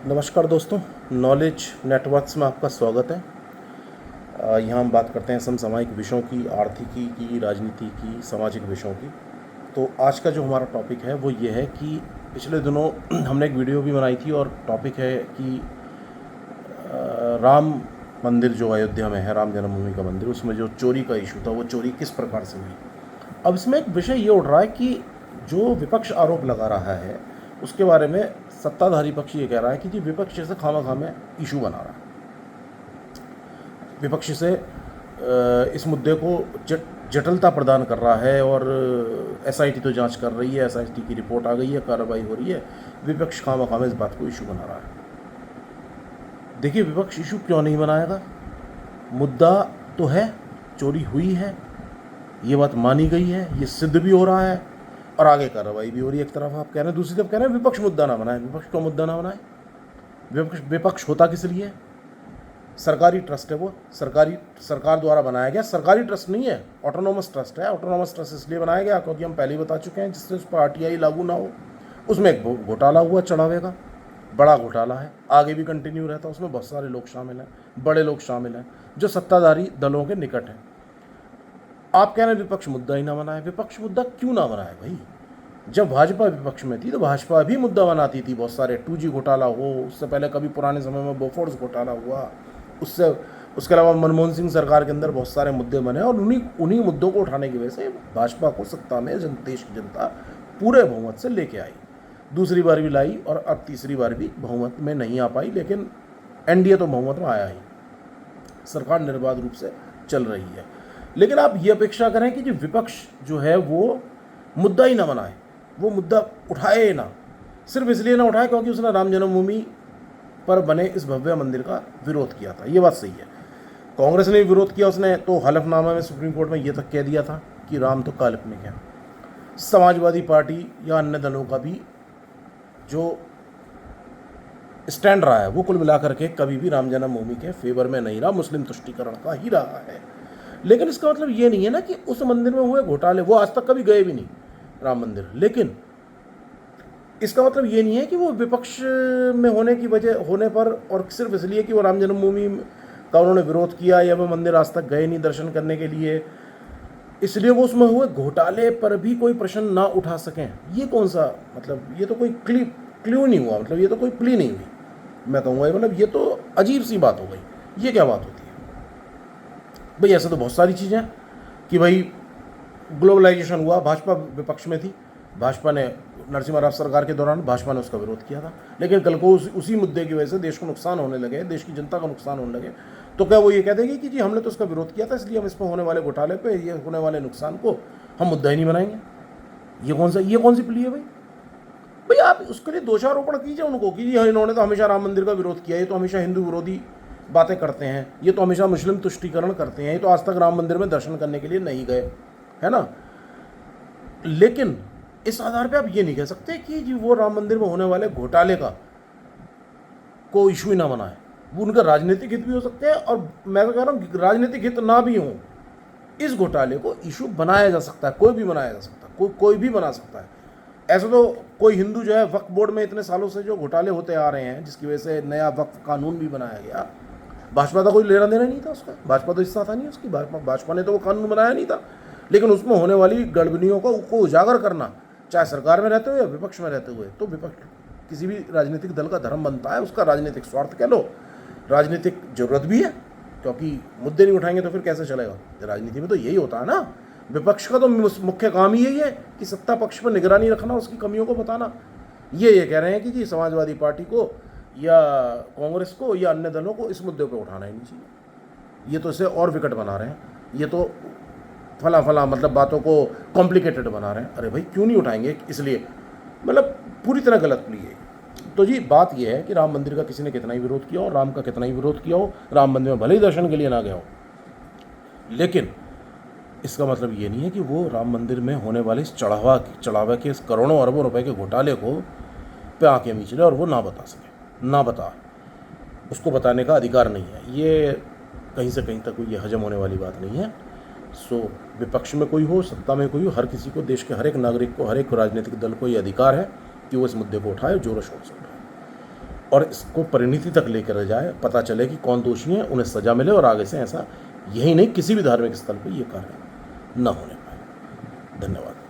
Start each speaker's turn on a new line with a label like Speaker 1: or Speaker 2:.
Speaker 1: नमस्कार दोस्तों, knowledge networks में आपका स्वागत है। यहाँ हम बात करते हैं समसामयिक विषयों की, आर्थिकी की, राजनीति की, सामाजिक विषयों की। तो आज का जो हमारा टॉपिक है वो ये है कि पिछले दिनों हमने एक वीडियो भी बनाई थी और टॉपिक है कि राम मंदिर जो अयोध्या में है, राम जन्मभूमि का मंदिर, उसमें जो चोरी का इशू था वो चोरी किस प्रकार से हुई। अब इसमें एक विषय ये उठ रहा है कि जो विपक्ष आरोप लगा रहा है उसके बारे में सत्ताधारी पक्ष ये कह रहा है कि जी विपक्ष से खामा में इशू बना रहा है, विपक्ष से इस मुद्दे को जटिलता प्रदान कर रहा है और एसआईटी तो जांच कर रही है, एसआईटी की रिपोर्ट आ गई है, कार्रवाई हो रही है, विपक्ष खामा में इस बात को इशू बना रहा है। देखिए, विपक्ष इशू क्यों नहीं बनाएगा? मुद्दा तो है, चोरी हुई है, ये बात मानी गई है, ये सिद्ध भी हो रहा है और आगे कार्रवाई भी हो रही है। एक तरफ आप कह रहे हैं, दूसरी तरफ कह रहे हैं विपक्ष मुद्दा ना बनाए। विपक्ष क्यों मुद्दा ना बनाए? विपक्ष होता किस लिए? सरकारी ट्रस्ट है, वो सरकार द्वारा बनाया गया सरकारी ट्रस्ट नहीं है, ऑटोनोमस ट्रस्ट है। ऑटोनोमस ट्रस्ट इसलिए बनाया गया क्योंकि हम पहले ही बता चुके हैं, जिससे उस पर आरटीआई लागू ना हो। उसमें एक घोटाला हुआ चढ़ावे का, बड़ा घोटाला है, आगे भी कंटिन्यू रहता है। उसमें बहुत सारे लोग शामिल हैं, बड़े लोग शामिल हैं जो सत्ताधारी दलों के निकट हैं। आप कह रहे हैं विपक्ष मुद्दा ही ना बनाए। विपक्ष मुद्दा क्यों ना बनाए भाई? जब भाजपा विपक्ष में थी तो भाजपा भी मुद्दा बनाती थी। बहुत सारे 2G घोटाला हो, उससे पहले कभी पुराने समय में बोफोर्स घोटाला हुआ, उसके अलावा मनमोहन सिंह सरकार के अंदर बहुत सारे मुद्दे बने और उन्हीं मुद्दों को उठाने की वजह से भाजपा को सत्ता में देश की जनता पूरे बहुमत से लेके आई। दूसरी बार भी लाई और अब तीसरी बार भी बहुमत में नहीं आ पाई, लेकिन एनडीए तो बहुमत में आया ही, सरकार निर्बाध रूप से चल रही है। लेकिन आप ये अपेक्षा करें कि जो विपक्ष जो है वो मुद्दा ही ना बनाए, वो मुद्दा उठाए ना, सिर्फ इसलिए ना उठाए क्योंकि उसने राम जन्मभूमि पर बने इस भव्य मंदिर का विरोध किया था। ये बात सही है, कांग्रेस ने भी विरोध किया, उसने तो हलफनामा में सुप्रीम कोर्ट में ये तक कह दिया था कि राम तो काल्पनिक है। समाजवादी पार्टी या अन्य दलों का भी जो स्टैंड रहा है वो कुल मिलाकर के कभी भी राम जन्मभूमि के फेवर में नहीं रहा, मुस्लिम तुष्टीकरण का ही रहा है। लेकिन इसका मतलब ये नहीं है ना कि उस मंदिर में हुए घोटाले, वो आज तक कभी गए भी नहीं राम मंदिर, लेकिन इसका मतलब ये नहीं है कि वो विपक्ष में होने पर और सिर्फ इसलिए कि वो राम जन्मभूमि का उन्होंने विरोध किया या वो मंदिर आज तक गए नहीं दर्शन करने के लिए, इसलिए वो उसमें हुए घोटाले पर भी कोई प्रश्न ना उठा सकें। ये कौन सा मतलब, ये तो कोई क्ल्यू नहीं हुआ, मतलब ये तो कोई प्ली नहीं हुई, मैं कहूँगा। मतलब ये तो अजीब सी बात हो गई। ये क्या बात होती है भाई? ऐसे तो बहुत सारी चीज़ें हैं कि भाई ग्लोबलाइजेशन हुआ, भाजपा विपक्ष में थी, भाजपा ने नरसिम्हा राव सरकार के दौरान भाजपा ने उसका विरोध किया था, लेकिन कल को उसी मुद्दे की वजह से देश को नुकसान होने लगे, देश की जनता का नुकसान होने लगे, तो क्या वो ये कह देगी कि जी हमने तो उसका विरोध किया था इसलिए हम इस पर होने वाले घोटाले पे, ये होने वाले नुकसान को हम मुद्दा ही नहीं बनाएंगे? ये कौन सी प्ली है भाई? भाई आप उसके लिए दोषारोपण कीजिए उनको कि जी इन्होंने तो हमेशा राम मंदिर का विरोध किया, ये तो हमेशा हिंदू विरोधी बातें करते हैं, ये तो हमेशा मुस्लिम तुष्टीकरण करते हैं, ये तो आज तक राम मंदिर में दर्शन करने के लिए नहीं गए, है ना। लेकिन इस आधार पे आप ये नहीं कह सकते कि जी वो राम मंदिर में होने वाले घोटाले का कोई इशू ही ना बनाए। वो उनका राजनीतिक हित भी हो सकते हैं और मैं तो कह रहा हूँ राजनीतिक हित ना भी हो, इस घोटाले को इशू बनाया जा सकता है, कोई भी बनाया जा सकता है, कोई भी बना सकता है। ऐसा तो कोई हिंदू जो है वक्फ बोर्ड में इतने सालों से जो घोटाले होते आ रहे हैं, जिसकी वजह से नया वक्फ कानून भी बनाया गया, भाजपा का कोई लेना देना नहीं था उसका, भाजपा तो हिस्सा था नहीं उसकी, भाजपा ने तो वो कानून बनाया नहीं था, लेकिन उसमें होने वाली गड़बड़ियों को उजागर करना, चाहे सरकार में रहते हुए या विपक्ष में रहते हुए, तो विपक्ष किसी भी राजनीतिक दल का धर्म बनता है, उसका राजनीतिक स्वार्थ कह लो, राजनीतिक जरूरत भी है, क्योंकि मुद्दे नहीं उठाएंगे तो फिर कैसे चलेगा? राजनीति में तो यही होता है ना, विपक्ष का तो मुख्य काम ही यही है कि सत्ता पक्ष पर निगरानी रखना, उसकी कमियों को बताना। ये कह रहे हैं कि जी समाजवादी पार्टी को या कांग्रेस को या अन्य दलों को इस मुद्दे पर उठाना ही नहीं चाहिए, ये तो इसे और विकट बना रहे हैं, ये तो फला मतलब बातों को कॉम्प्लिकेटेड बना रहे हैं। अरे भाई क्यों नहीं उठाएंगे? इसलिए मतलब पूरी तरह गलत प्ली है। तो जी बात यह है कि राम मंदिर का किसी ने कितना ही विरोध किया हो, राम का कितना ही विरोध किया हो, राम मंदिर में भले ही दर्शन के लिए ना गया हो, लेकिन इसका मतलब ये नहीं है कि वो राम मंदिर में होने वाले इस चढ़ावा के इस करोड़ों अरबों रुपए के घोटाले को पे आंखें मीच ले और वो ना बता सके, उसको बताने का अधिकार नहीं है। ये कहीं से कहीं तक ये हजम होने वाली बात नहीं है। सो विपक्ष में कोई हो, सत्ता में कोई हो, हर किसी को, देश के हर एक नागरिक को, हर एक राजनीतिक दल को ये अधिकार है कि वो इस मुद्दे को उठाए, जोरों शोर से उठाए। और इसको परिणति तक लेकर जाए, पता चले कि कौन दोषी हैं, उन्हें सजा मिले और आगे से ऐसा यही नहीं किसी भी धार्मिक स्थल पर ये कार्य न होने पाए। धन्यवाद।